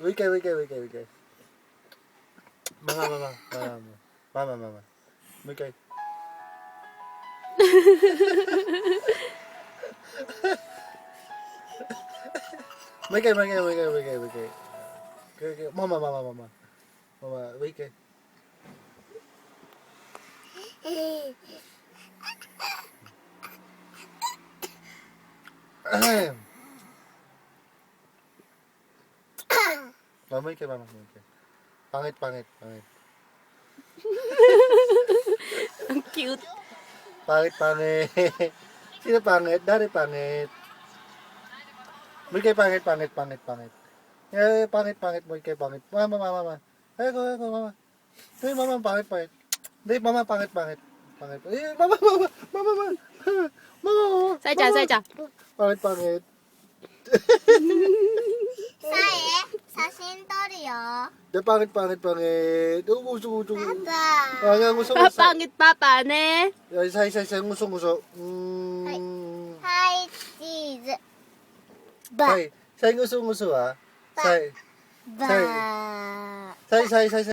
Wikay. Mama. Wikay. Wikay. Mama. Wikay. Mama, wikay. Pangit. Ang cute. Pangit. Sino pangit? Dari pangit. Wikay pangit. Eh, pangit mo kay pangit. Mama. Ay, ko, mama. Ay, mama, pangit. Hindi, mama, pangit. Eh, mama. Mama. さえちゃん。 Pangit. さえ、写真撮るよ。 Di, pangit. Gusto. Papa. Gusto. Pangit papa ne. Say, gusto. はい、チーズ。Say, gusto, ah. Say, バー。say.